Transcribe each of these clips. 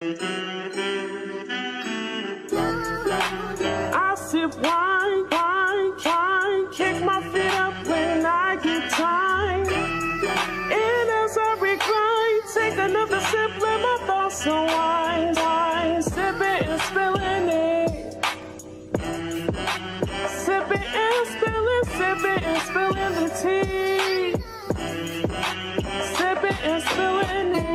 I sip wine, kick my feet up when I get time. And as I recline, take another sip, let my thoughts unwind. Sipping and spilling it. Sipping and spilling the tea. Sipping and spilling it.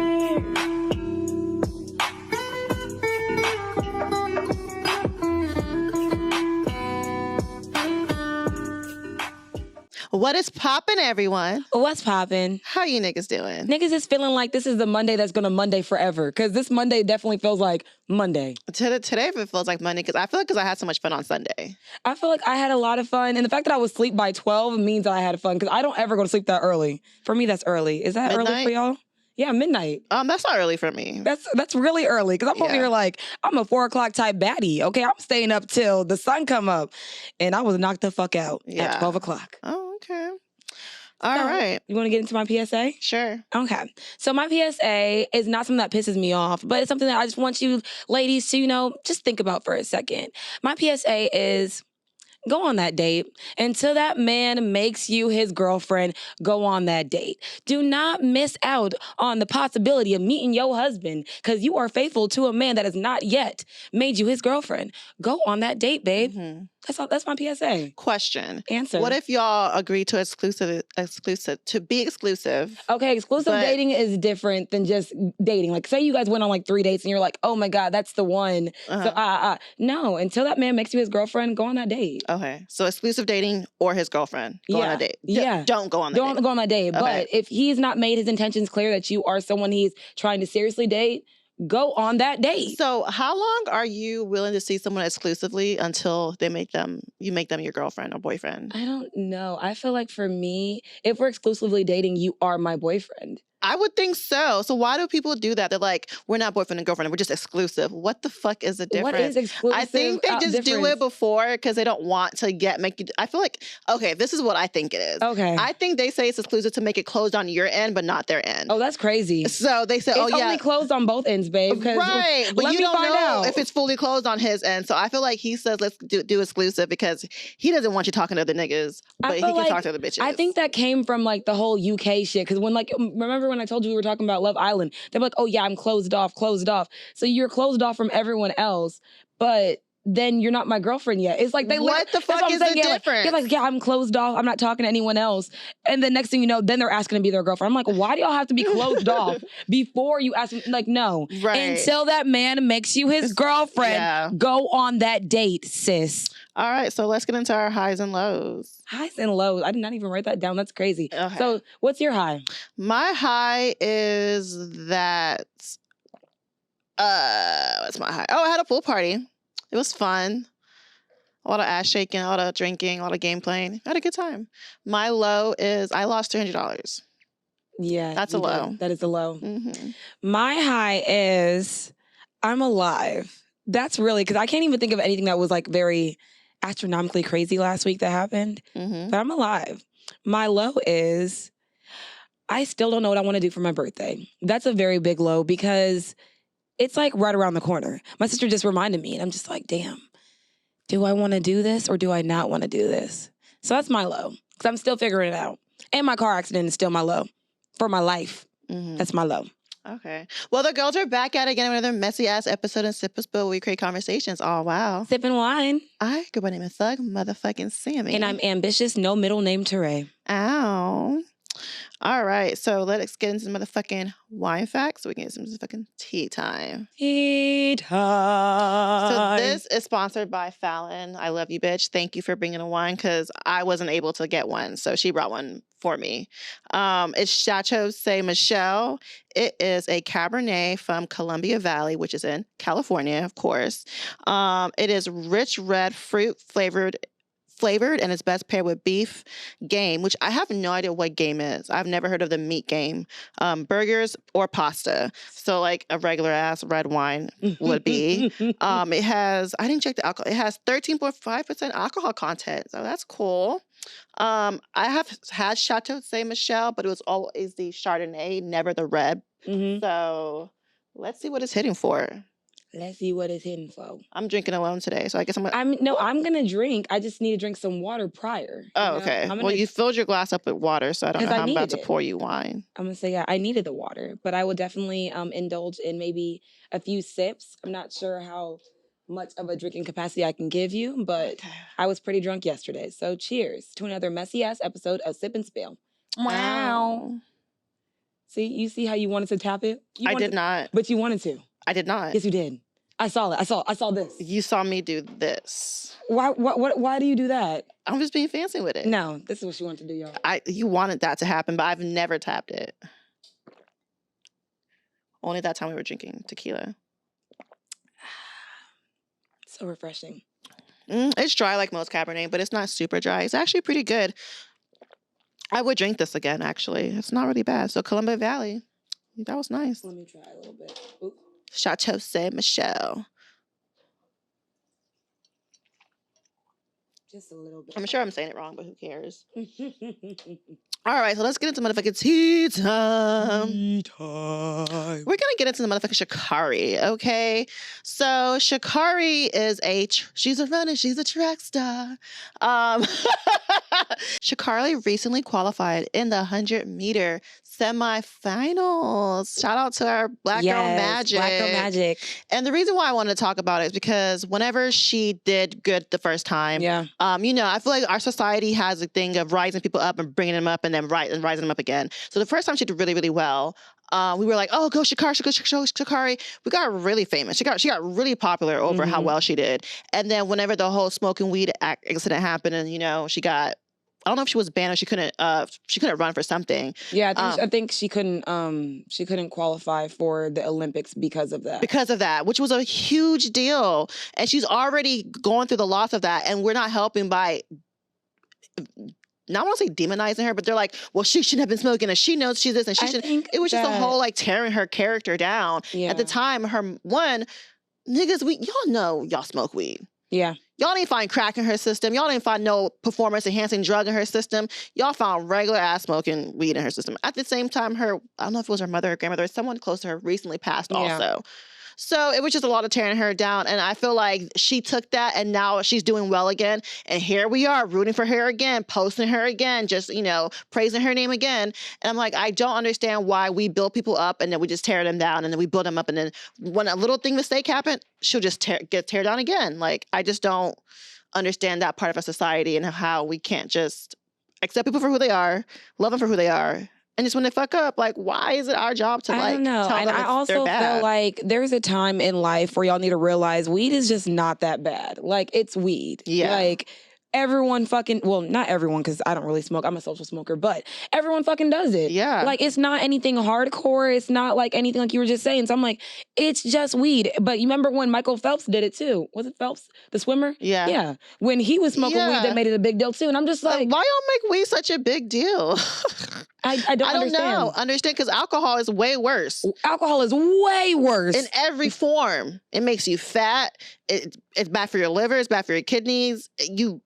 What is poppin', everyone? What's poppin'? How you niggas doing? Niggas is feeling like this is the Monday that's gonna Monday forever. Because this Monday definitely feels like Monday. Today it feels like Monday because I feel like I had so much fun on Sunday. I feel like I had a lot of fun. And the fact that I was asleep by 12 means that I had fun. Because I don't ever go to sleep that early. For me, that's early. Is that Midnight? early for y'all? Yeah, midnight. That's not early for me. That's really early. Because I'm over here like, I'm a 4 o'clock type baddie. Okay, I'm staying up till the sun come up. And I was knocked the fuck out at 12 o'clock. Oh, okay. All right. You want to get into my PSA? Sure. Okay. So my PSA is not something that pisses me off, but it's something that I just want you ladies to, just think about for a second. My PSA is go on that date. Until that man makes you his girlfriend, go on that date. Do not miss out on the possibility of meeting your husband because you are faithful to a man that has not yet made you his girlfriend. Go on that date, babe. Mm-hmm. That's my PSA. Question. Answer. What if y'all agree to be exclusive? Okay, exclusive dating is different than just dating. Like, say you guys went on like 3 dates and you're like, oh my God, that's the one. So, no, until that man makes you his girlfriend, go on that date. Okay, so exclusive dating or his girlfriend, go on a date. Yeah. Don't go on that date. Don't go on that date. Okay. But if he's not made his intentions clear that you are someone he's trying to seriously date, go on that date. So how long are you willing to see someone exclusively until you make them your girlfriend or boyfriend? I don't know. I feel like for me, if we're exclusively dating, you are my boyfriend. I would think so. So why do people do that? They're like, we're not boyfriend and girlfriend. We're just exclusive. What the fuck is the difference? What is exclusive? I think they just do it before because they don't want to make you. I feel like, okay, this is what I think it is. Okay. I think they say it's exclusive to make it closed on your end, but not their end. Oh, that's crazy. So they say, it's only closed on both ends, babe. Right. But you don't know if it's fully closed on his end. So I feel like he says, let's do exclusive because he doesn't want you talking to other niggas, but he can talk to other bitches. I think that came from like the whole UK shit. Because remember when I told you we were talking about Love Island? They're like, oh yeah, I'm closed off. So you're closed off from everyone else, but then you're not my girlfriend yet. It's like what the fuck is the difference? Like, I'm closed off. I'm not talking to anyone else. And the next thing you know, then they're asking to be their girlfriend. I'm like, why do y'all have to be closed off before you ask me? Like, no. Right. Until that man makes you his girlfriend, go on that date, sis. All right, so let's get into our highs and lows. Highs and lows. I did not even write that down. That's crazy. Okay. So what's your high? My high is that, what's my high? Oh, I had a pool party. It was fun. A lot of ass shaking, a lot of drinking, a lot of game playing. I had a good time. My low is I lost $300. Yeah. That's a low. That is a low. Mm-hmm. My high is I'm alive. That's really, because I can't even think of anything that was like very astronomically crazy last week that happened. Mm-hmm. But I'm alive. My low is I still don't know what I want to do for my birthday. That's a very big low because it's like right around the corner. My sister just reminded me and I'm just like, damn, do I want to do this or do I not want to do this? So that's my low because I'm still figuring it out. And my car accident is still my low for my life. Mm-hmm. That's my low. Okay. Well, the girls are back at it again with another messy-ass episode of Sip a Spill where we create conversations. Oh, wow. Sipping wine. I go by the name of Thug motherfucking Sammy. And I'm ambitious, no middle name Teray. Ow. All right. So let's get into some motherfucking wine facts so we can get some motherfucking tea time. Tea time. So this is sponsored by Fallon. I love you, bitch. Thank you for bringing a wine because I wasn't able to get one. So she brought one for me. It's Chateau Saint Michelle. It is a Cabernet from Columbia Valley, which is in California, of course. It is rich red fruit flavored and it's best paired with beef, game, which I have no idea what game is. I've never heard of the meat game, burgers or pasta. So like a regular ass red wine would be. It has, I didn't check the alcohol. It has 13.5% alcohol content. So that's cool. I have had Chateau Saint Michelle, but it was always the Chardonnay, never the red. Mm-hmm. So Let's see what it's hitting for. Let's see what it's hitting for. I'm drinking alone today, so I guess I'm gonna... I'm gonna drink. I just need to drink some water prior. Oh, okay. Well, you filled your glass up with water, so I don't know how I'm about to pour you wine. I'm gonna say, yeah, I needed the water, but I will definitely indulge in maybe a few sips. I'm not sure how much of a drinking capacity I can give you, but I was pretty drunk yesterday. So cheers to another messy ass episode of Sip and Spill. Wow. You see how you wanted to tap it? I did not. But you wanted to. I did not. Yes, you did. I saw it. I saw this. You saw me do this. Why do you do that? I'm just being fancy with it. No, this is what you want to do, y'all. You wanted that to happen, but I've never tapped it. Only that time we were drinking tequila. So refreshing. It's dry like most Cabernet, but it's not super dry. It's actually pretty good. I would drink this again, actually. It's not really bad. So Columbia Valley, that was nice. Let me try a little bit. Oop. Chateau Saint Michel. Just a little bit. I'm sure I'm saying it wrong, but who cares? All right, so let's get into motherfucking tea time. Tea time. We're going to get into the motherfucking Sha'Carri, okay? So Sha'Carri is she's a runner, she's a track star. Sha'Carri recently qualified in the 100-meter semifinals. Shout out to our Black Girl Magic. Black Girl Magic. And the reason why I wanted to talk about it is because whenever she did good the first time, I feel like our society has a thing of rising people up and bringing them up and then rising them up again. So the first time she did really, really well, we were like, oh, go Sha'Carri. We got really famous. She got really popular over how well she did. And then whenever the whole smoking weed incident happened and, she got... I don't know if she was banned or she couldn't run for something. Yeah, I think she couldn't qualify for the Olympics because of that. Because of that, which was a huge deal. And she's already going through the loss of that. And we're not helping by, not want to say demonizing her, but they're like, well, she shouldn't have been smoking and she knows she's this and she shouldn't. It was just a whole like tearing her character down. Yeah. At the time, niggas, y'all know y'all smoke weed. Yeah. Y'all didn't find crack in her system. Y'all didn't find no performance-enhancing drug in her system. Y'all found regular-ass smoking weed in her system. At the same time, I don't know if it was her mother or grandmother, someone close to her recently passed also. So it was just a lot of tearing her down. And I feel like she took that and now she's doing well again. And here we are rooting for her again, posting her again, just, praising her name again. And I'm like, I don't understand why we build people up and then we just tear them down and then we build them up. And then when a little mistake happened, she'll just get tear down again. Like, I just don't understand that part of our society and how we can't just accept people for who they are, love them for who they are. And just when they fuck up, like, why is it our job to I don't know. Tell and them I also feel like there's a time in life where y'all need to realize weed is just not that bad. Like, it's weed. Yeah. Like, everyone not everyone, because I don't really smoke. I'm a social smoker, but everyone fucking does it. Yeah. Like, it's not anything hardcore. It's not like anything like you were just saying. So I'm like, it's just weed. But you remember when Michael Phelps did it too? Was it Phelps, the swimmer? Yeah. Yeah. When he was smoking weed, they made it a big deal too. And I'm just like, why y'all make weed such a big deal? I don't know. Understand, because alcohol is way worse. Alcohol is way worse. In every form. It makes you fat. It's bad for your liver. It's bad for your kidneys. You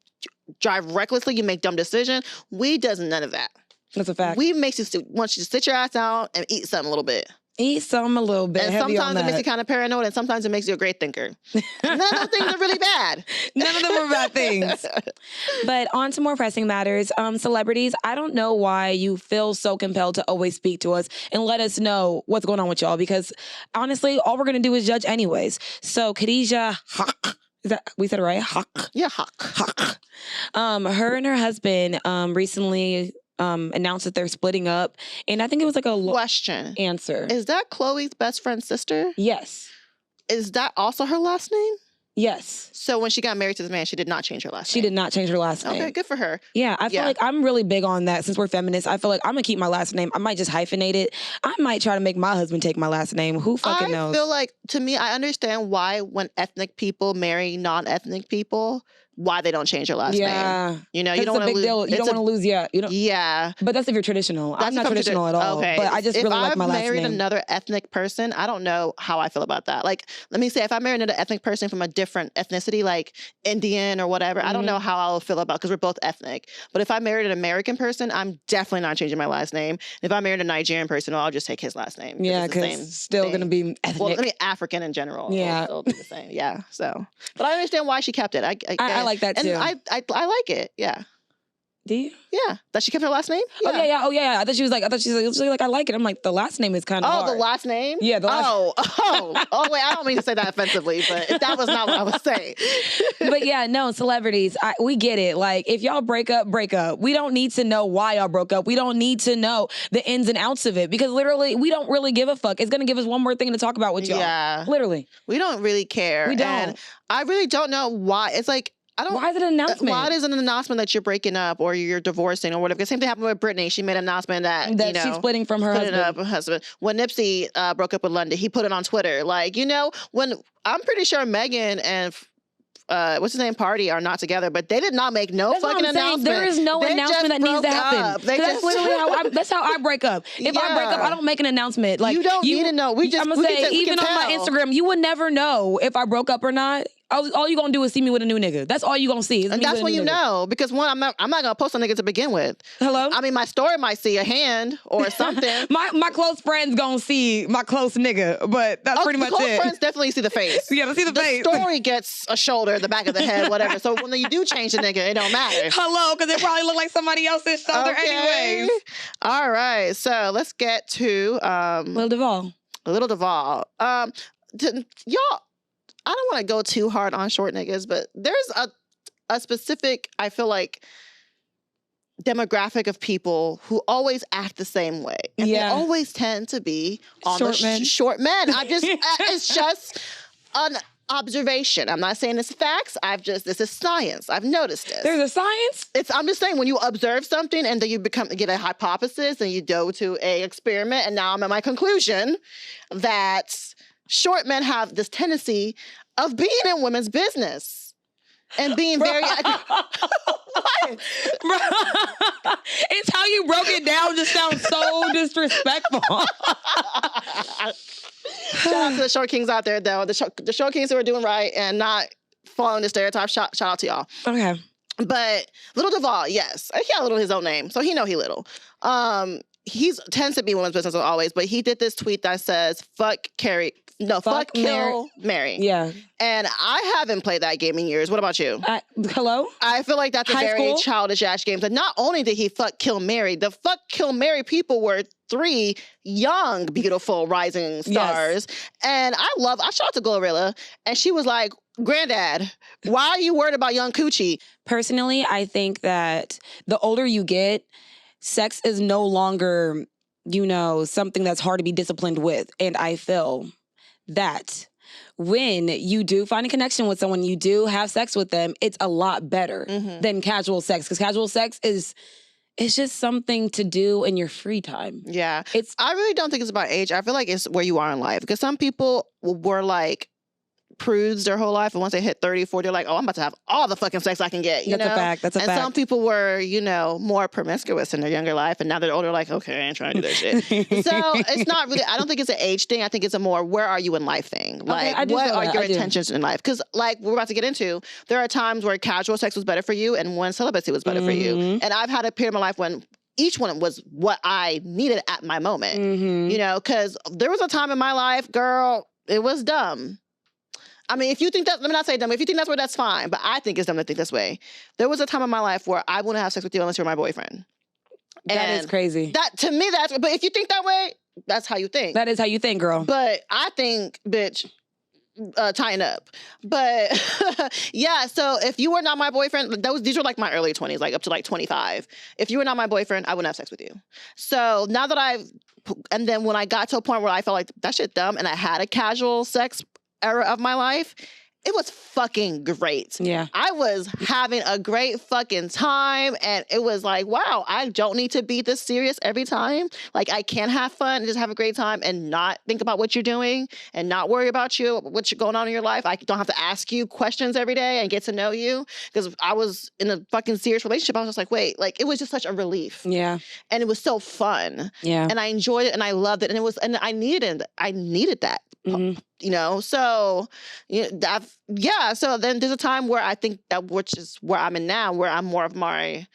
drive recklessly. You make dumb decisions. Weed does none of that. That's a fact. Weed wants you to sit your ass down and eat something a little bit. Eat some a little bit. And sometimes it makes you kind of paranoid, and sometimes it makes you a great thinker. None of those things are really bad. None of them are bad things. But on to more pressing matters. Celebrities, I don't know why you feel so compelled to always speak to us and let us know what's going on with y'all, because honestly, all we're going to do is judge anyways. So Khadijah Haq, is that, we said it right? Haq? Yeah, Haq. Her and her husband recently announced that they're splitting up, and I think it was like a question answer. Is that Chloe's best friend's sister? Yes. Is that also her last name? Yes. So when she got married to this man, she did not change her last name? She did not change her last name. Okay, good for her. Yeah, I feel like I'm really big on that. Since we're feminists, I feel like I'm going to keep my last name. I might just hyphenate it. I might try to make my husband take my last name. Who fucking knows? I feel like, to me, I understand why when ethnic people marry non-ethnic people, why they don't change their last name. You know, you 'Cause don't it's a want to big deal. lose. You don't want to lose. Yeah. You don't. Yeah. But that's if you're traditional. I'm not if I'm traditional at all. Okay. But I just if really like my last I've married name. another ethnic person, I don't know how I feel about that. Like, let me say, if I married another ethnic person from a different ethnicity, like Indian or whatever, I don't know how I'll feel about, because we're both ethnic. But if I married an American person, I'm definitely not changing my last name. If I married a Nigerian person, well, I'll just take his last name. Yeah, because still going to be ethnic. Well, I mean, African in general. Yeah. Will still be the same. Yeah. So, but I understand why she kept it. I like that too. And I like it. Yeah. Do you? Yeah. That she kept her last name? Yeah. Oh, yeah. I thought she was like, I like it. I'm like, the last name is kind of hard. The last name? Yeah, the last. Wait, I don't mean to say that offensively, but that was not what I was saying. But yeah, no, celebrities, we get it. Like, if y'all break up, break up. We don't need to know why y'all broke up. We don't need to know the ins and outs of it, because literally, we don't really give a fuck. It's going to give us one more thing to talk about with y'all. Yeah. Literally. We don't really care. We don't. And I really don't know why. It's like, why is it an announcement? Why is it an announcement that you're breaking up or you're divorcing or whatever? The same thing happened with Britney. She made an announcement that you know, she's splitting from her husband. When Nipsey broke up with London, he put it on Twitter. Like, you know, when I'm pretty sure Megan and what's his name, Party are not together, but they did not make no fucking announcement. There is no announcement that needs to happen. That's literally that's how I break up. If I break up, I don't make an announcement. Like, you don't need to know. I'm gonna say, even on my Instagram, you would never know if I broke up or not. All you gonna do is see me with a new nigga. That's all you gonna see. And that's when you know, because one, I'm not gonna post a nigga to begin with. Hello? I mean, my story might see a hand or something. my close friends gonna see my close nigga, but that's pretty much it. Close friends definitely see the face. Yeah, they see the face. The story gets a shoulder, the back of the head, whatever. So when you do change the nigga, it don't matter. Hello, because it probably look like somebody else's shoulder anyways. All right, so let's get to Lil Duval. Y'all, I don't want to go too hard on short niggas, but there's a specific, I feel like, demographic of people who always act the same way. And they always tend to be on short men. It's just an observation. I'm not saying it's facts. This is science. I've noticed this. There's a science? I'm just saying, when you observe something and then you get a hypothesis and you go to a experiment, and now I'm at my conclusion that short men have this tendency of being in women's business and being very... What? It's how you broke it down just sounds so disrespectful. Shout out to the short kings out there, though. The short kings who are doing right and not following the stereotype. Shout out to y'all. Okay. But Little Duval, yes. He got Little his own name, so he know he little. He tends to be women's business always, but he did this tweet that says, fuck kill Mary. Yeah. And I haven't played that game in years. What about you? Hello? I feel like that's a very childish ass game. But not only did he fuck kill Mary, the fuck kill Mary people were 3 young, beautiful, rising stars. Yes. And I shout out to Glorilla, and she was like, Granddad, why are you worried about young coochie? Personally, I think that the older you get, sex is no longer, something that's hard to be disciplined with. And I feel that when you do find a connection with someone, you do have sex with them, it's a lot better than casual sex. Because casual sex it's just something to do in your free time. Yeah. I really don't think it's about age. I feel like it's where you are in life. Because some people were like prudes their whole life, and once they hit 30, 40, they're like, oh, I'm about to have all the fucking sex I can get. That's a fact. That's a fact. And some people were, more promiscuous in their younger life, and now they're older, like, okay, I ain't trying to do that shit. So it's not really, I don't think it's an age thing. I think it's a more, where are you in life thing? Like, what are your intentions in life? Because, like we're about to get into, there are times where casual sex was better for you and when celibacy was better for you. And I've had a period of my life when each one was what I needed at my moment, because there was a time in my life, girl, it was dumb. I mean, if you think that, let me not say dumb. If you think that's where, that's fine. But I think it's dumb to think this way. There was a time in my life where I wouldn't have sex with you unless you're my boyfriend. That is crazy. To me, but if you think that way, that's how you think. That is how you think, girl. But I think, bitch, tying up. But yeah, so if you were not my boyfriend, these were like my early 20s, like up to like 25. If you were not my boyfriend, I wouldn't have sex with you. So now that and then when I got to a point where I felt like that shit dumb and I had a casual sex era of my life, it was fucking great. Yeah. I was having a great fucking time, and it was like, wow, I don't need to be this serious every time. Like, I can have fun and just have a great time and not think about what you're doing and not worry about what's going on in your life. I don't have to ask you questions every day and get to know you, because I was in a fucking serious relationship. I was just like, wait, like, it was just such a relief. Yeah. And it was so fun. Yeah. And I enjoyed it and I loved it. And I needed that. Mhm. You know, so so then there's a time where I think that, which is where I'm in now, where I'm more of my,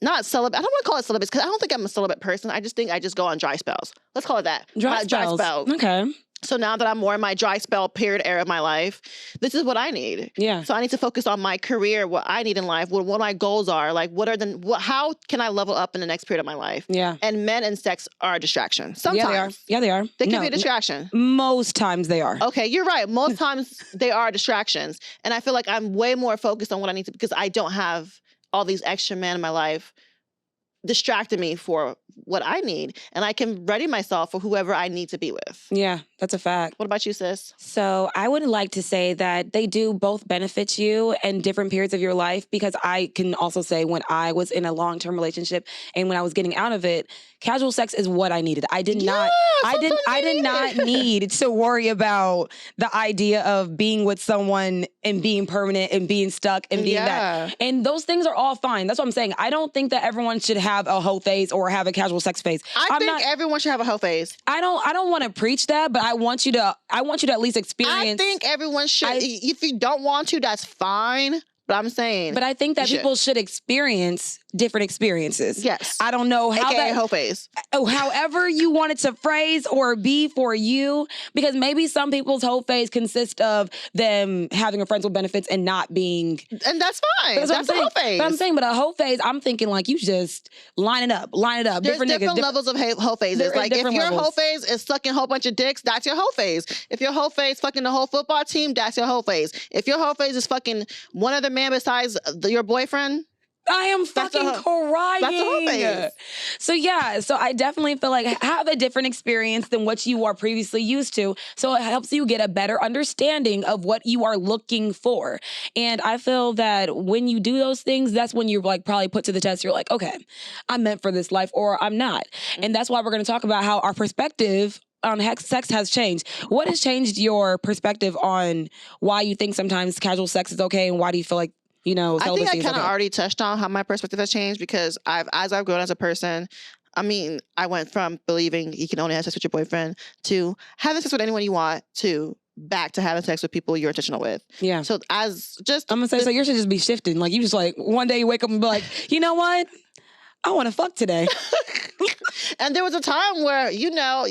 not celibate, I don't want to call it celibate because I don't think I'm a celibate person. I just think I just go on dry spells. Let's call it that. Dry spells. Okay. So now that I'm more in my dry spell period era of my life, this is what I need. Yeah. So I need to focus on my career, what I need in life, what my goals are, like how can I level up in the next period of my life? Yeah. And men and sex are a distraction. Sometimes. Yeah, they are. They can be a distraction. Most times they are. Okay, you're right. Most times they are distractions. And I feel like I'm way more focused on what I need to, because I don't have all these extra men in my life distracted me for what I need, and I can ready myself for whoever I need to be with. Yeah, that's a fact. What about you, sis? So I would like to say that they do both benefit you in different periods of your life, because I can also say when I was in a long-term relationship and when I was getting out of it, casual sex is what I needed. I did not need to worry about the idea of being with someone and being permanent and being stuck and being that. And those things are all fine. That's what I'm saying. I don't think that everyone should have a hoe phase or have a casual sex phase. I think everyone should have a hoe phase. I don't want to preach that, but I want you to at least experience. I think everyone should. If you don't want to, that's fine. But I'm saying. But I think that people should experience different experiences. Yes. I don't know how AKA hoe phase. However you want it to phrase or be for you, because maybe some people's hoe phase consists of them having a friends with benefits and not being. And that's fine. That's a hoe phase. But I'm saying, but a hoe phase, I'm thinking like you just line it up. There's different levels of hoe phases. Like if your hoe phase is sucking a whole bunch of dicks, that's your hoe phase. If your hoe phase fucking the whole football team, that's your hoe phase. If your hoe phase is fucking one other man besides your boyfriend, I am fucking crying. That's a whole phase. So I definitely feel like have a different experience than what you are previously used to. So it helps you get a better understanding of what you are looking for. And I feel that when you do those things, that's when you're like probably put to the test. You're like, okay, I'm meant for this life or I'm not. Mm-hmm. And that's why we're going to talk about how our perspective on sex has changed. What has changed your perspective on why you think sometimes casual sex is okay, and why do you feel like, you know, I think I kind of already touched on how my perspective has changed, because as I've grown as a person, I mean, I went from believing you can only have sex with your boyfriend to having sex with anyone you want to back to having sex with people you're intentional with. Yeah. So I'm gonna say, so yours should just be shifting. Like you just like one day you wake up and be like, you know what? I want to fuck today. And there was a time where, you know,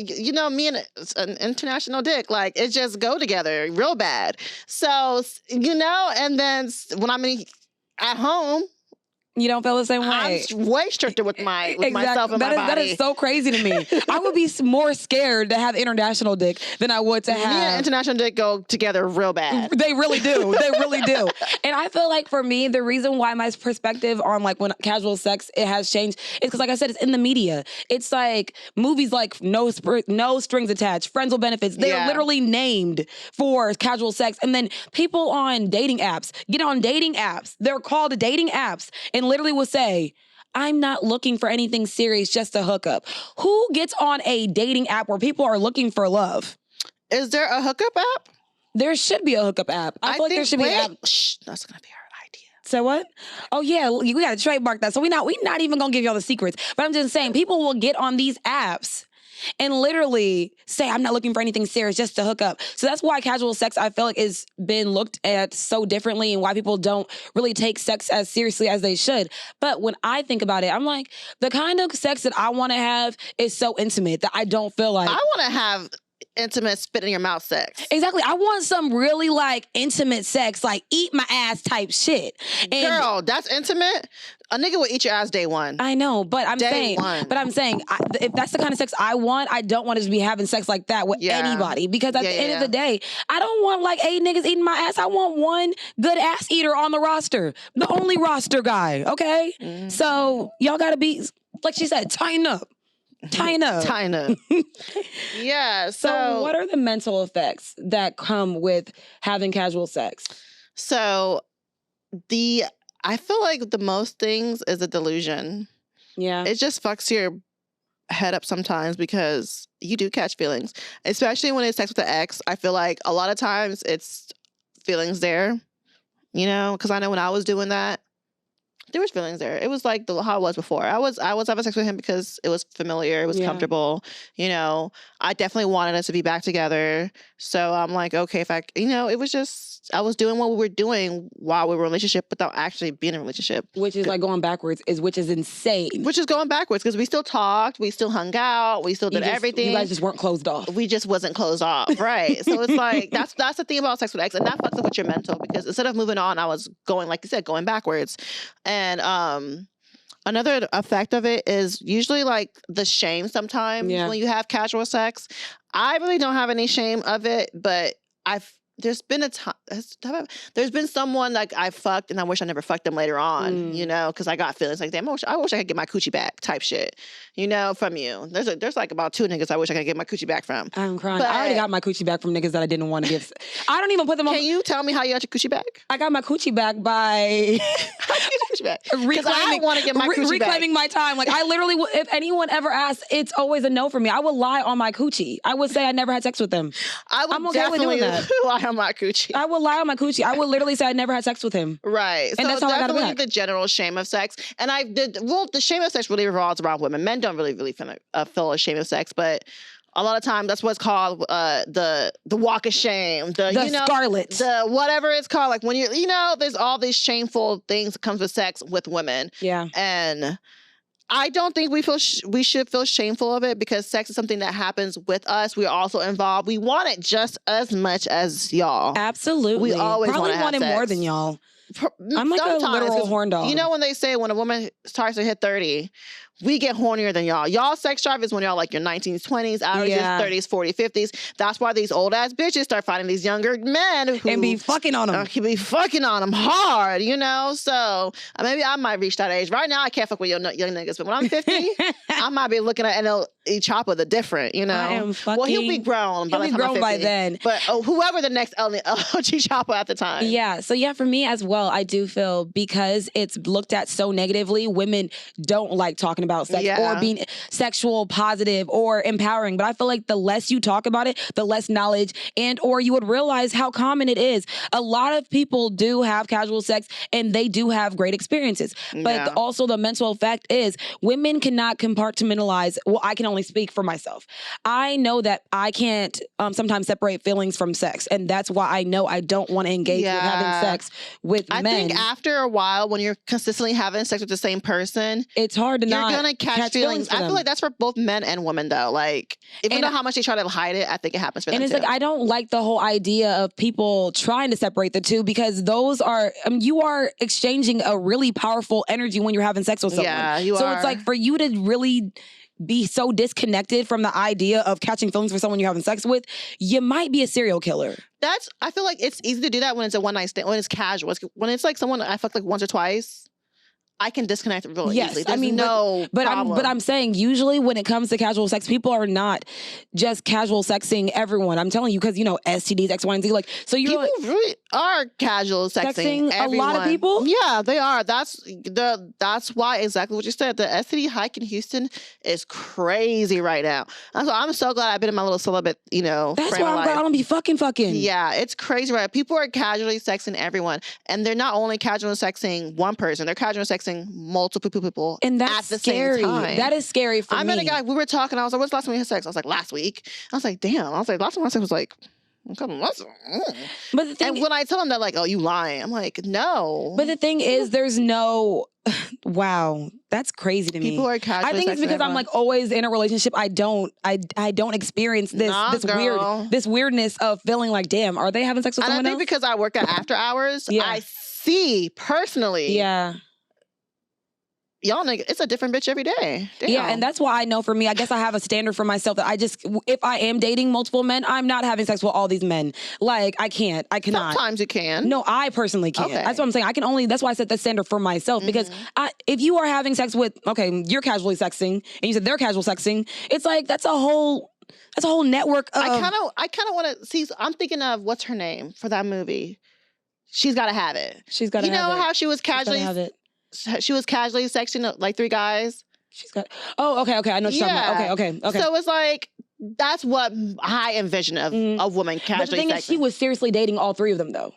me and an international dick, like it just go together real bad. So, you know, and then when I'm at home, you don't feel the same way. I'm way stricter with myself and my body. That is so crazy to me. I would be more scared to have international dick than I would to have. Me and international dick go together real bad. They really do. They really do. And I feel like for me, the reason why my perspective on like when casual sex it has changed is because, like I said, it's in the media. It's like movies like No Strings Attached, Friends with Benefits. They are literally named for casual sex. And then people on dating apps get on dating apps. They're called dating apps and literally will say, I'm not looking for anything serious, just a hookup. Who gets on a dating app where people are looking for love? Is there a hookup app? There should be a hookup app. I feel like there should be an app. Shh, that's gonna be our idea. So what? Oh yeah, we gotta trademark that. So we not even gonna give y'all the secrets. But I'm just saying, people will get on these apps and literally say, I'm not looking for anything serious, just to hook up. So that's why casual sex, I feel like, is been looked at so differently and why people don't really take sex as seriously as they should. But when I think about it, I'm like, the kind of sex that I want to have is so intimate that I don't feel like... I want to have intimate spit in your mouth sex. Exactly. I want some really like intimate sex, like eat my ass type shit. And girl, that's intimate? A nigga will eat your ass day one. I know, but I'm saying, if that's the kind of sex I want, I don't want to just be having sex like that with anybody. Because at the end of the day, I don't want like 8 niggas eating my ass. I want one good ass eater on the roster. The only roster guy, okay? Mm-hmm. So y'all gotta be, like she said, tighten up. Tying up. Tying up. Yeah. So what are the mental effects that come with having casual sex? So I feel like the most things is a delusion. Yeah. It just fucks your head up sometimes because you do catch feelings, especially when it's sex with an ex. I feel like a lot of times it's feelings there, because I know when I was doing that, there was feelings there. It was like how it was before. I was having sex with him because it was familiar, it was comfortable. I definitely wanted us to be back together. So I'm like, okay, if it was just I was doing what we were doing while we were in a relationship without actually being in a relationship. Which is like going backwards, which is insane. Which is going backwards because we still talked, we still hung out, we still did everything. You guys just weren't closed off. We just wasn't closed off, right? So it's like that's the thing about sex with ex, and that fucks up with your mental because instead of moving on, I was going, like you said, going backwards. And another effect of it is usually like the shame sometimes when you have casual sex. I really don't have any shame of it, but there's been someone like I fucked and I wish I never fucked them later on, because I got feelings like, damn, I wish I could get my coochie back type shit, from you. There's like about 2 niggas I wish I could get my coochie back from. I'm crying. I already got my coochie back from niggas that I didn't want to give. I don't even put them on. Can you tell me how you got your coochie back? I got my coochie back by reclaiming my time. Like I literally, if anyone ever asks, it's always a no for me. I would lie on my coochie. I would say I never had sex with them. I'm okay with doing that. Lie on my coochie. I would lie on my coochie. I would literally say I never had sex with him. Right. And so that's how I got it definitely back. The general shame of sex. And the shame of sex really revolves around women. Men don't really feel a shame of sex, but a lot of times that's what's called the walk of shame, the scarlet, the whatever it's called. Like when there's all these shameful things that comes with sex with women. Yeah. And I don't think we should feel shameful of it because sex is something that happens with us. We're also involved. We want it just as much as y'all. Absolutely. We always probably want it more than y'all. I'm like a literal horn dog. You know when they say when a woman starts to hit 30, we get hornier than y'all. Y'all sex drive is when y'all like your 19s, 20s, ours is 30s, 40s, 50s. That's why these old ass bitches start finding these younger men who and be fucking on them. Be fucking on them hard, So maybe I might reach that age. Right now, I can't fuck with young niggas, but when I'm 50, I might be looking at Chopper the different, I am fucking. Well, he'll be grown. He'll be grown by then. But whoever the next LG Chopper at the time. Yeah. So for me as well, I do feel because it's looked at so negatively, women don't like talking about sex or being sexual positive or empowering. But I feel like the less you talk about it, the less knowledge or you would realize how common it is. A lot of people do have casual sex and they do have great experiences. But also the mental effect is women cannot compartmentalize. Well, I can only speak for myself. I know that I can't sometimes separate feelings from sex. And that's why I know I don't want to engage with having sex with men. I think after a while, when you're consistently having sex with the same person, it's hard to you're going to catch feelings. I feel like that's for both men and women, though. Like, even though how much they try to hide it, I think it happens for them, it's like, I don't like the whole idea of people trying to separate the two because those are, you are exchanging a really powerful energy when you're having sex with someone. Yeah, you are. So it's like, for you to really be so disconnected from the idea of catching feelings for someone you're having sex with, you might be a serial killer. I feel like it's easy to do that when it's a one night stand, when it's casual. When it's like someone I fucked like once or twice, I can disconnect really easily. There's but I'm saying usually when it comes to casual sex, people are not just casual sexing everyone. I'm telling you because STDs, X, Y, and Z. Like so, people really are casual sexing everyone. A lot of people. Yeah, they are. That's why exactly what you said. The STD hike in Houston is crazy right now. And so I'm so glad I've been in my little celibate. That's why I'm glad I don't be fucking. Yeah, it's crazy right now. People are casually sexing everyone, and they're not only casually sexing one person. They're casually sexing multiple people and that's at the scary. same time. That is scary for me. I met a guy, we were talking, I was like, when's the last time we had sex? I was like, last week. I was like, damn. I was like, last time I had sex was like a couple months. But the thing and when I tell him that, like, oh, you lying, I'm like, no. But the thing is, there's no wow, that's crazy to me. People are casually. I think it's because I'm like always in a relationship. I don't experience this weirdness of feeling like, damn, are they having sex with someone else? I think because I work at after hours, I see personally. Yeah. y'all nigga, it's a different bitch every day. Damn. Yeah, and that's why I know for me, I guess I have a standard for myself that if I am dating multiple men, I'm not having sex with all these men. Like, I cannot. Sometimes you can. No, I personally can't. Okay. That's what I'm saying. That's why I set the standard for myself because if you are having sex with, okay, you're casually sexting and you said they're casual sexting, it's like, that's a whole network of. I kind of want to see, I'm thinking of, what's her name for that movie? She's Gotta Have It. She's Gotta Have It. You know how she was casually sexting like 3 guys? She's got. Oh, okay. I know what you're talking about. Okay. So it's like, that's what I envision of a woman casually But the thing sexting. is, she was seriously dating all 3 of them, though.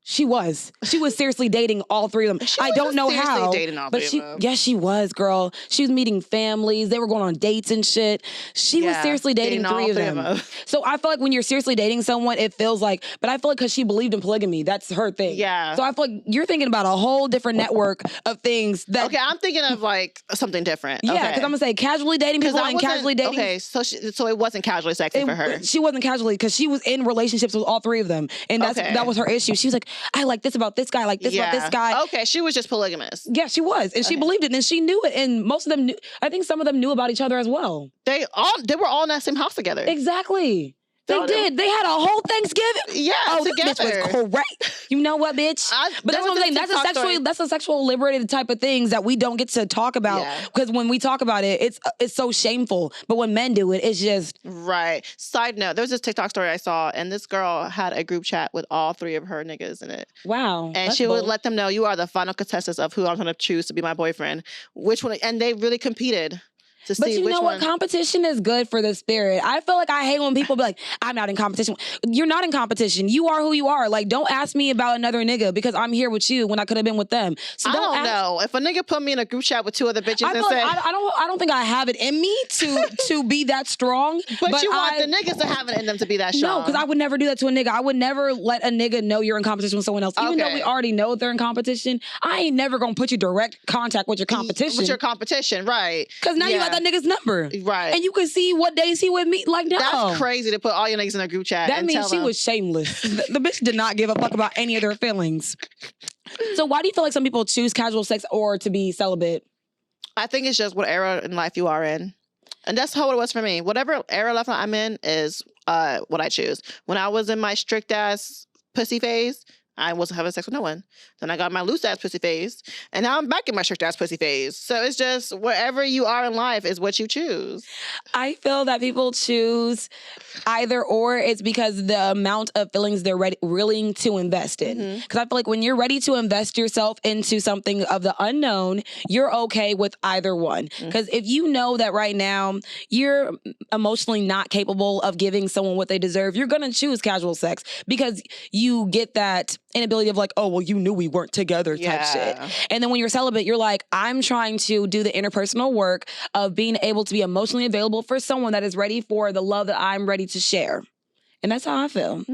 She was seriously dating all 3 of them. I don't know how, dating all but 3 of them. yes, she was, girl. She was meeting families. They were going on dates and shit. She was seriously dating 3 of them. So I feel like when you're seriously dating someone, it feels like, but I feel like because she believed in polygamy, that's her thing. Yeah. So I feel like you're thinking about a whole different network of things that. Okay, I'm thinking of like something different. Yeah, because I'm gonna say casually dating people and casually dating. Okay, so it wasn't casually sexy for her. She wasn't casually because she was in relationships with all 3 of them, and that was her issue. She was like, I like this about this guy, I like this about this guy. Okay, she was just polygamous. Yeah, she was, and she believed it, and she knew it, and most of them knew. I think some of them knew about each other as well. They were all in that same house together. Exactly. They did. They had a whole Thanksgiving. Yeah, together. This bitch was correct. You know what, bitch? But that's what I'm saying. That's a sexual liberated type of things that we don't get to talk about because when we talk about it, it's so shameful. But when men do it, it's just right. Side note: there was this TikTok story I saw, and this girl had a group chat with all 3 of her niggas in it. Wow. And she would let them know, you are the final contestants of who I'm going to choose to be my boyfriend. Which one? And they really competed. But you know what? Competition is good for the spirit. I feel like I hate when people be like, I'm not in competition. You're not in competition. You are who you are. Like, don't ask me about another nigga because I'm here with you when I could have been with them. So I don't know. If a nigga put me in a group chat with 2 other bitches and say... I don't think I have it in me to be that strong. But you want the niggas to have it in them to be that strong. No, because I would never do that to a nigga. I would never let a nigga know you're in competition with someone else. Even though we already know they're in competition, I ain't never gonna put you direct contact with your competition. With your competition, right. Because now you got that nigga's number. Right. And you can see what days he with me. Like, no. That's crazy to put all your niggas in a group chat. That means she was shameless. The bitch did not give a fuck about any of their feelings. So why do you feel like some people choose casual sex or to be celibate? I think it's just what era in life you are in. And that's how it was for me. Whatever era of life I'm in is what I choose. When I was in my strict ass pussy phase, I wasn't having sex with no one. Then I got my loose ass pussy phase, and now I'm back in my strict ass pussy phase. So it's just wherever you are in life is what you choose. I feel that people choose either or. It's because the amount of feelings they're willing to invest in. Because I feel like when you're ready to invest yourself into something of the unknown, you're okay with either one. Because if you know that right now you're emotionally not capable of giving someone what they deserve, you're gonna choose casual sex because you get that inability of like, oh, well, you knew we weren't together type shit. And then when you're celibate, you're like, I'm trying to do the interpersonal work of being able to be emotionally available for someone that is ready for the love that I'm ready to share. And that's how I feel.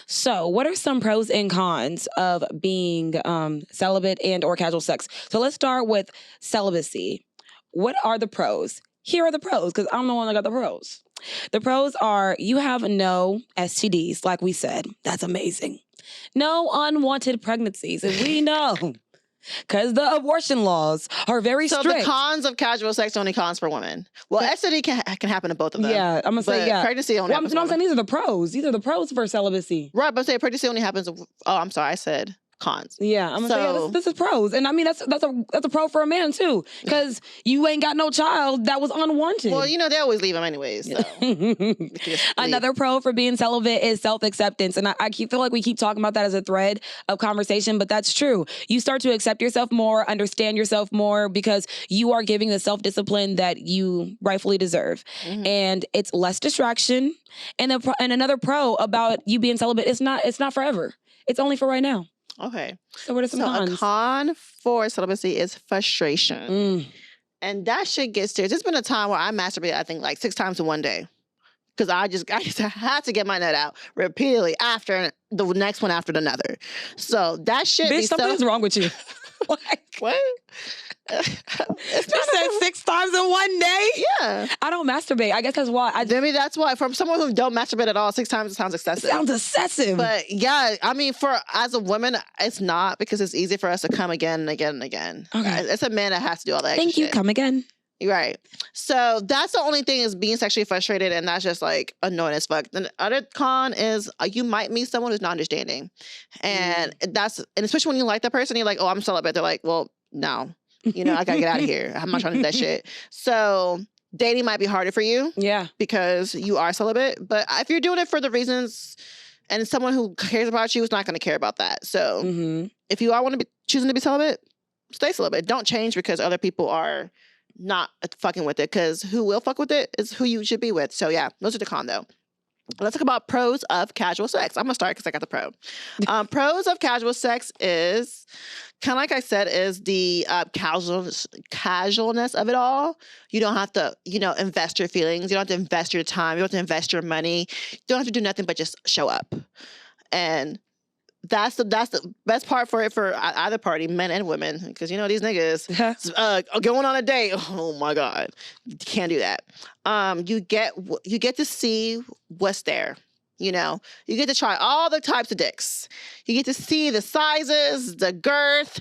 So what are some pros and cons of being celibate and or casual sex? So let's start with celibacy. What are the pros? Here are the pros, because I'm the one that got the pros. The pros are you have no STDs, like we said. That's amazing. No unwanted pregnancies, and we know because the abortion laws are very strict. So the cons of casual sex only cons for women. Well, STD can happen to both of them. Yeah, I'm gonna say pregnancy only happens. I'm saying these are the pros. These are the pros for celibacy. Right, but say pregnancy only happens. Oh, I'm sorry, I said cons. Yeah, I'm gonna say this is pros, and I mean that's a pro for a man too, because you ain't got no child that was unwanted. Well, you know they always leave them anyways. So. Another pro for being celibate is self-acceptance, and I feel like we keep talking about that as a thread of conversation, but that's true. You start to accept yourself more, understand yourself more, because you are giving the self-discipline that you rightfully deserve, and it's less distraction. And another pro about you being celibate, it's not forever. It's only for right now. Okay. So what are some cons? A con for celibacy is frustration. And that shit gets serious. There's been a time where I masturbated, I think, like 6 times in one day. Because I just had to get my nut out repeatedly after the next one after another. So that shit Bitch, something's wrong with you. Like, What? you said 6 times in one day? Yeah. I don't masturbate. I guess that's why. I mean, that's why. From someone who don't masturbate at all, 6 times it sounds excessive. Sounds excessive. But yeah, I mean, as a woman, it's not, because it's easy for us to come again and again and again. Okay. It's a man that has to do all that extra Thank you. shit. Come again. Right. So that's the only thing, is being sexually frustrated, and that's just like annoying as fuck. The other con is you might meet someone who's not understanding. And and especially when you like that person, you're like, oh, I'm celibate. They're like, well, no. I gotta get out of here. I'm not trying to do that shit. So dating might be harder for you. Yeah. Because you are celibate. But if you're doing it for the reasons, and someone who cares about you is not going to care about that. So if you are choosing to be celibate, stay celibate. Don't change because other people are not fucking with it, because who will fuck with it is who you should be with. So yeah, those are the con though. Let's talk about pros of casual sex. I'm gonna start because I got the pro. Pros of casual sex is kind of like I said, is the casualness of it all. You don't have to, invest your feelings. You don't have to invest your time. You don't have to invest your money. You don't have to do nothing but just show up. And that's the best part for either party, men and women, because these niggas going on a date. Oh my God, you can't do that. You get to see what's there. You get to try all the types of dicks. You get to see the sizes, the girth,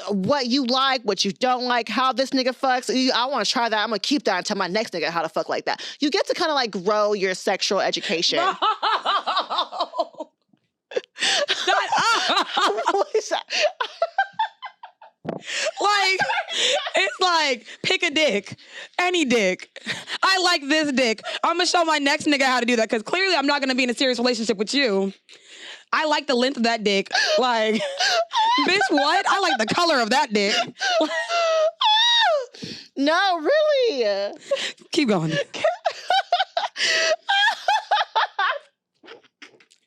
what you like, what you don't like, how this nigga fucks. I want to try that. I'm gonna keep that and tell my next nigga how to fuck like that. You get to kind of like grow your sexual education. Like, it's like, pick a dick, any dick. I like this dick. I'm gonna show my next nigga how to do that, because clearly I'm not gonna be in a serious relationship with you. I like the length of that dick. Like, bitch, what? I like the color of that dick. No, really. Keep going.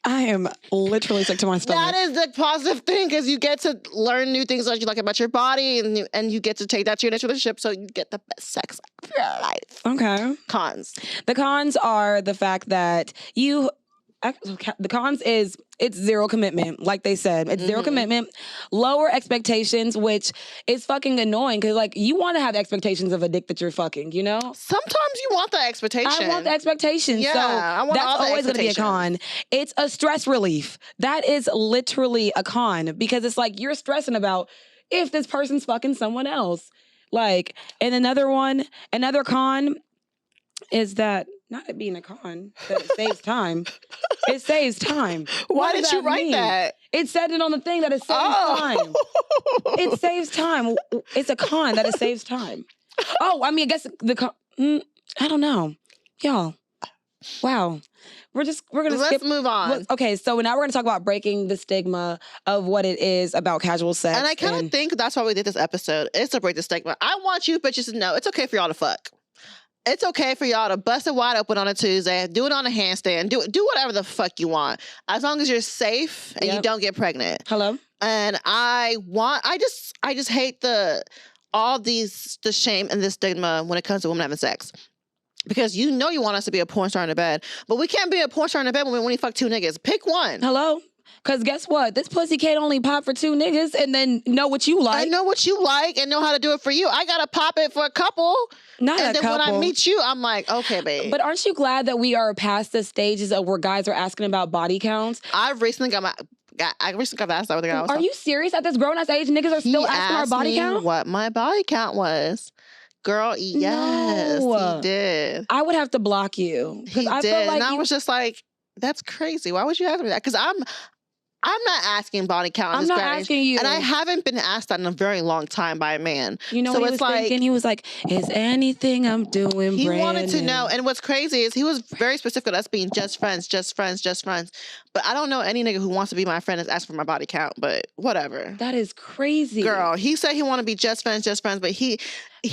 I am literally sick to my stomach. That is the positive thing, because you get to learn new things that you like about your body, and you get to take that to your next relationship, so you get the best sex of your life. Okay. Cons. The cons are the fact that the cons is it's zero commitment, like they said. It's zero commitment, lower expectations, which is fucking annoying, because like you want to have expectations of a dick that you're fucking, Sometimes you want the expectation. I want the expectation. Yeah, so I want that's all the always going to be a con. It's a stress relief. That is literally a con, because it's like you're stressing about if this person's fucking someone else. Like, and another con is that, not it being a con, that it saves time. It saves time. Why did you write that? It said it on the thing that it saves time. It saves time. It's a con that it saves time. Oh, I mean, I guess I don't know. Y'all. Wow. We're gonna Let's move on. Okay, so now we're gonna talk about breaking the stigma of what it is about casual sex. And I kind of think that's why we did this episode. It's to break the stigma. I want you bitches to know it's okay for y'all to fuck. It's okay for y'all to bust it wide open on a Tuesday, do it on a handstand, do whatever the fuck you want, as long as you're safe and you don't get pregnant. Hello? And I just hate the shame and the stigma when it comes to women having sex. Because you want us to be a porn star in the bed, but we can't be a porn star in the bed when we fuck 2 niggas. Pick one. Hello? Because guess what? This pussy can't only pop for 2 niggas and then know what you like. I know what you like and know how to do it for you. I got to pop it for a couple. Not and a then couple. when I meet you, I'm like, okay, babe. But aren't you glad that we are past the stages of where guys are asking about body counts? I recently got asked that with a guy. Are you serious? At this grown-ass age, niggas are still asking our body count? What my body count was. Girl, yes, No. he did. I would have to block you. He I did. felt like and I was just like, that's crazy. Why would you ask me that? Because I'm not asking body count. I'm not asking you. And I haven't been asked that in a very long time by a man. You know so what he was thinking? He was like, is anything I'm doing He brand wanted to new? know. And what's crazy is he was very specific with us being just friends. But I don't know any nigga who wants to be my friend is asking for my body count, but whatever. That is crazy. Girl, he said he wanted to be just friends, but he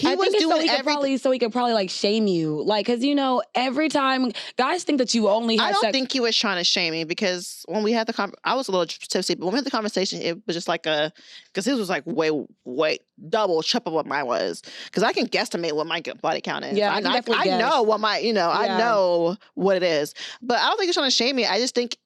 I was think it's doing everything. so he could probably like shame you. Like, cause every time guys think that you only have I don't sex. think he was trying to shame me, because when we had the I was a little tipsy, but when we had the conversation, it was just like because his was like way double, triple what mine was. Because I can guesstimate what my body count is. Yeah, I can definitely guess. know what my, I know what it is. But I don't think he's trying to shame me. I just think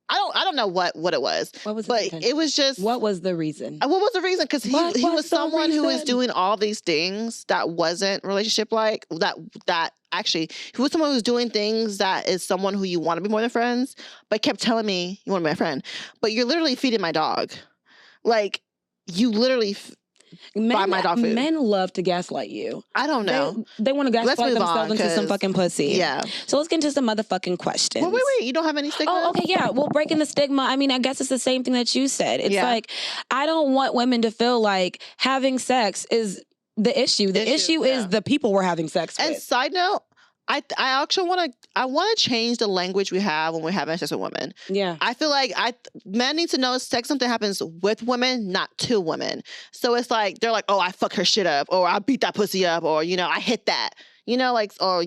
I don't know what it was. What was but the reason? It was just What was the reason? What was the reason? Because he was someone who was doing all these things that wasn't relationship like that actually he was someone who was doing things that is someone who you want to be more than friends, but kept telling me you want to be my friend. But you're literally feeding my dog. Like you literally buy my dog food. Men love to gaslight you. I don't know. They want to gaslight themselves into some fucking pussy. Yeah. So let's get into some motherfucking questions. Well, wait. You don't have any stigma? Oh, okay, yeah. Well, breaking the stigma, I mean, I guess it's the same thing that you said. It's like, I don't want women to feel like having sex is the issue. The issue is the people we're having sex with. And side note, I actually want to change the language we have when we're having sex with women. Yeah. I feel like men need to know sex something happens with women, not to women. So it's like they're like, oh, I fuck her shit up, or I beat that pussy up, or I hit that. Or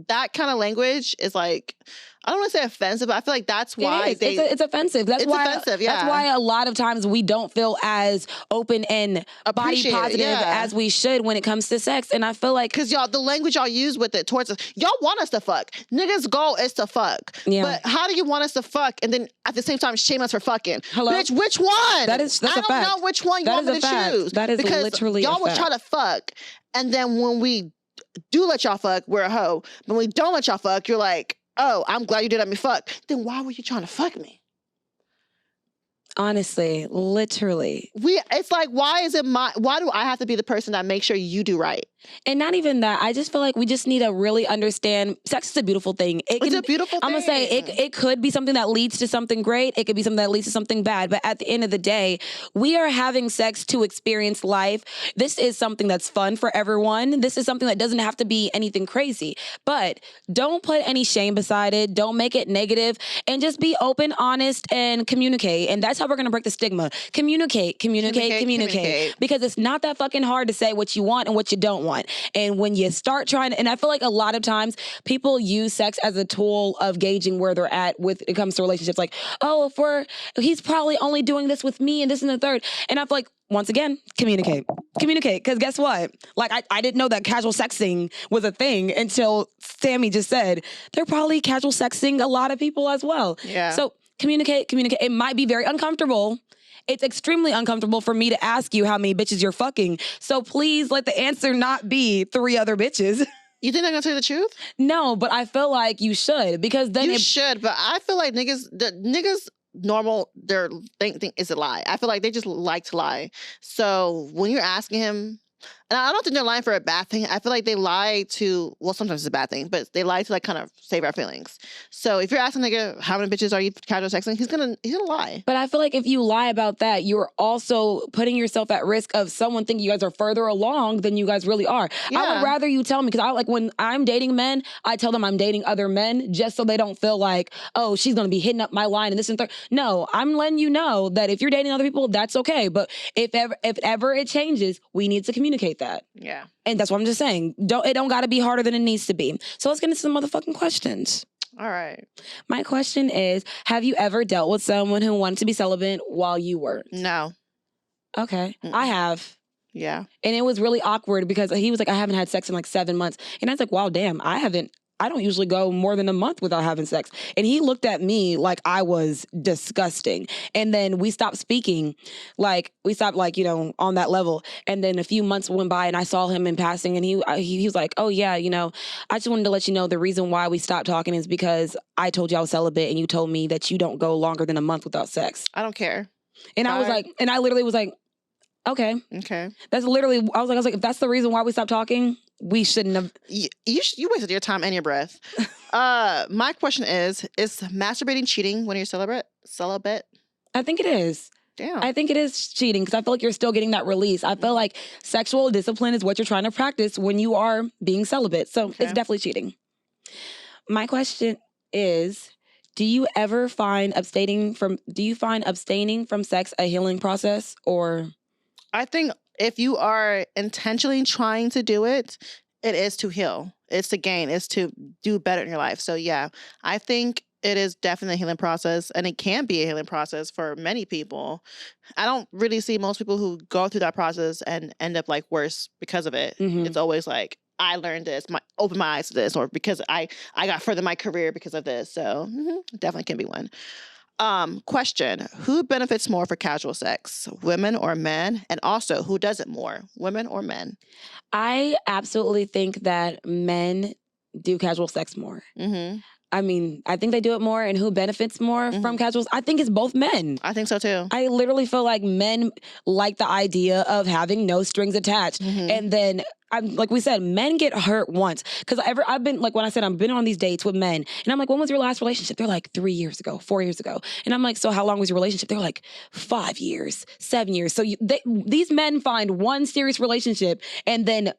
that kind of language is like, I don't want to say offensive, but I feel like that's why it's offensive. That's why offensive, yeah. That's why a lot of times we don't feel as open and body positive as we should when it comes to sex. And I feel like because y'all, the language y'all use with it towards us, y'all want us to fuck. Niggas' goal is to fuck. Yeah. But how do you want us to fuck and then at the same time shame us for fucking? Hello? Bitch, which one? That's I don't know which one you want me to choose. That is because literally y'all will try to fuck, and then when we do let y'all fuck, we're a hoe. When we don't let y'all fuck, you're like, oh, I'm glad you did let me fuck. Then why were you trying to fuck me? Honestly, literally. It's like, why do I have to be the person that makes sure you do right? And not even that. I just feel like we just need to really understand sex is a beautiful thing. It's a beautiful thing. I'm going to say it could be something that leads to something great. It could be something that leads to something bad. But at the end of the day, we are having sex to experience life. This is something that's fun for everyone. This is something that doesn't have to be anything crazy. But don't put any shame beside it. Don't make it negative. And just be open, honest, and communicate. And that's how we're going to break the stigma. Communicate. Because it's not that fucking hard to say what you want and what you don't want. And when you start trying to, and I feel like a lot of times people use sex as a tool of gauging where they're at with it comes to relationships. Like, oh, he's probably only doing this with me and this and the third. And I feel like, once again, communicate. Because guess what? Like, I didn't know that casual sexing was a thing until Sammy just said they're probably casual sexing a lot of people as well. Yeah. So communicate. It might be very uncomfortable. It's extremely uncomfortable for me to ask you how many bitches you're fucking. So please let the answer not be 3 other bitches. You think they're gonna tell you the truth? No, but I feel like you should, because then you should. But I feel like niggas normal, their thing is a lie. I feel like they just like to lie. So when you're asking him, and I don't think they're lying for a bad thing. I feel like they lie to, well, sometimes it's a bad thing, but they lie to like kind of save our feelings. So if you're asking nigga, how many bitches are you casual sexing? He's gonna lie. But I feel like if you lie about that, you're also putting yourself at risk of someone thinking you guys are further along than you guys really are. Yeah. I would rather you tell me, because I like when I'm dating men, I tell them I'm dating other men just so they don't feel like, oh, she's gonna be hitting up my line and this and third. No, I'm letting you know that if you're dating other people, that's okay. But if ever it changes, we need to communicate that. Yeah. And that's what I'm just saying. It don't got to be harder than it needs to be. So let's get into some motherfucking questions. All right. My question is, have you ever dealt with someone who wanted to be celibate while you weren't? No. Okay. I have. Yeah. And it was really awkward because he was like, I haven't had sex in like 7 months. And I was like, wow, damn, I don't usually go more than a month without having sex. And he looked at me like I was disgusting. And then we stopped speaking. Like, we stopped on that level. And then a few months went by and I saw him in passing and he was like, oh yeah, I just wanted to let you know the reason why we stopped talking is because I told you I was celibate and you told me that you don't go longer than a month without sex. I don't care. And I was like, and I literally was like, okay. That's literally, I was like, if that's the reason why we stopped talking, we shouldn't have. You wasted your time and your breath. My question is masturbating cheating when you're celibate? I think it is. Damn. I think it is cheating because I feel like you're still getting that release. I feel like sexual discipline is what you're trying to practice when you are being celibate. So it's definitely cheating. My question is, do you find abstaining from sex a healing process, or? I think if you are intentionally trying to do it, it is to heal. It's to gain. It's to do better in your life. So yeah, I think it is definitely a healing process, and it can be a healing process for many people. I don't really see most people who go through that process and end up like worse because of it. Mm-hmm. It's always like, I learned this, opened my eyes to this, or because I got further in my career because of this. So definitely can be one. Question: who benefits more for casual sex, women or men? And also, who does it more, women or men? I absolutely think that men do casual sex more. Mm-hmm. I mean, I think they do it more, and who benefits more from casuals? I think it's both men. I think so too. I literally feel like men like the idea of having no strings attached. And then, like we said, men get hurt once. Because I've been, like when I said, I've been on these dates with men, and I'm like, when was your last relationship? They're like 3 years ago, 4 years ago. And I'm like, so how long was your relationship? They're like 5 years, 7 years. So these men find one serious relationship and then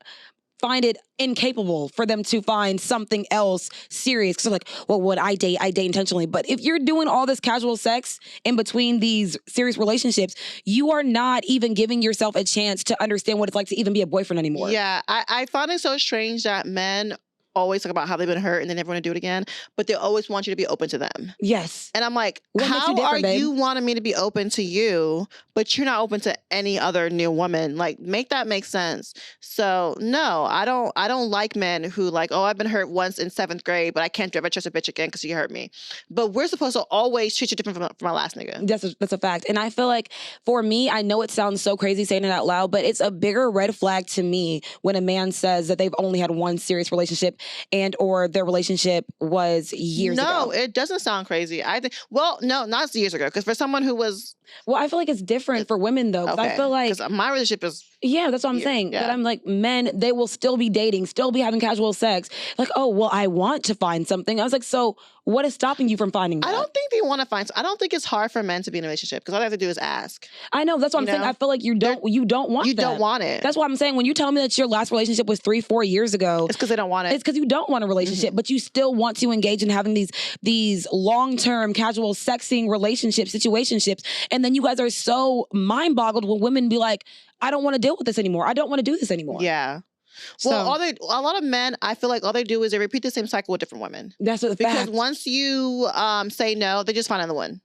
find it incapable for them to find something else serious. Because they're like, well, what I date intentionally. But if you're doing all this casual sex in between these serious relationships, you are not even giving yourself a chance to understand what it's like to even be a boyfriend anymore. Yeah, I find it so strange that men always talk about how they've been hurt and they never want to do it again, but they always want you to be open to them. Yes. And I'm like, What makes you how different, are babe? you wanting me to be open to you, but you're not open to any other new woman? Like, make that make sense. So no, I don't like men who like, oh, I've been hurt once in 7th grade, but I can't ever trust a bitch again because you hurt me. But we're supposed to always treat you different from our last nigga. That's a fact. And I feel like for me, I know it sounds so crazy saying it out loud, but it's a bigger red flag to me when a man says that they've only had one serious relationship and or their relationship was years ago. No, it doesn't sound crazy. I think, well, no, not years ago. Because for someone who was... Well, I feel like it's different for women, though. Okay. I feel like... Because my relationship is... Yeah, that's what I'm saying. Yeah. But I'm like, men, they will still be dating, still be having casual sex. Like, oh, well, I want to find something. I was like, so what is stopping you from finding that? I don't think they want to find... I don't think it's hard for men to be in a relationship because all they have to do is ask. I know. That's what I'm saying. I feel like you don't want You that. don't want it. That's why I'm saying when you tell me that your last relationship was 3-4 years ago... It's because they don't want it. It's because you don't want a relationship, but you still want to engage in having these long-term casual sexing situationships. And then you guys are so mind-boggled when women be like, I don't want to deal with this anymore. I don't want to do this anymore. Yeah. Well, a lot of men, I feel like all they do is they repeat the same cycle with different women. That's what because once you say no, they just find another one.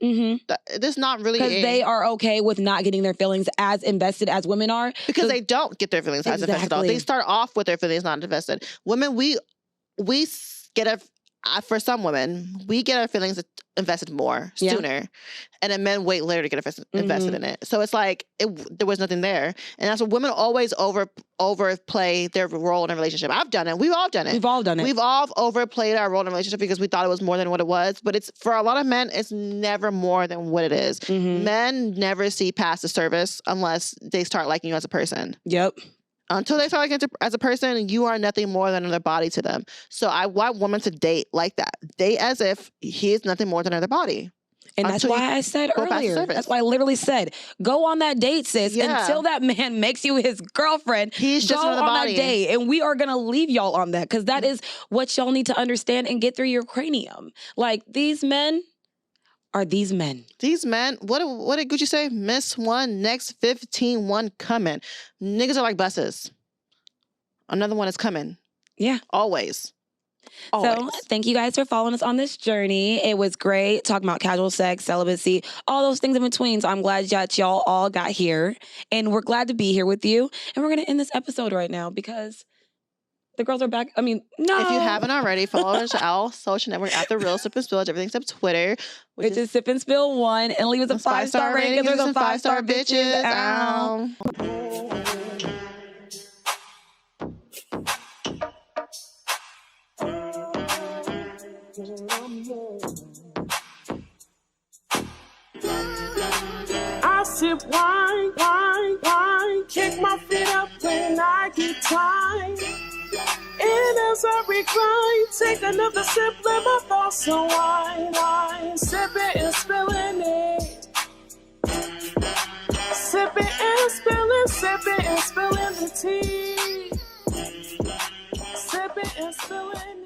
There's not really because they are okay with not getting their feelings as invested as women are. Because they don't get their feelings as invested at all. They start off with their feelings not invested. Women, we get for some women, we get our feelings invested more sooner, and then men wait later to get invested in it. So it's like there was nothing there, and that's what women always overplay their role in a relationship. I've done it. We've all done it. We've all done it. We've all overplayed our role in a relationship because we thought it was more than what it was. But it's for a lot of men, it's never more than what it is. Men never see past the surface unless they start liking you as a person. Yep. Until they start liking as a person, you are nothing more than another body to them. So I want women to date like that. Date as if he is nothing more than another body. And that's why I said earlier, that's why I literally said, go on that date, sis, until that man makes you his girlfriend. He's just another body. That date. And we are going to leave y'all on that because that is what y'all need to understand and get through your cranium. Like, these men are these men. These men, what did Gucci say? Miss one, next 15, one coming. Niggas are like buses. Another one is coming. Yeah. Always. So thank you guys for following us on this journey. It was great talking about casual sex, celibacy, all those things in between. So I'm glad that y'all all got here. And we're glad to be here with you. And we're going to end this episode right now because the girls are back. I mean, no. If you haven't already, follow us on our social network at The Real Sip and Spill, everything except Twitter. Which is Sip and Spill 1. And leave us a 5-star rating because there's some 5-star bitches out. I sip wine, wine, wine, kick my feet up when I get tired. And as I recline, take another sip, let my thoughts unwind, wine, sipping and spilling it. Sipping and spilling the tea. Sipping and spilling it.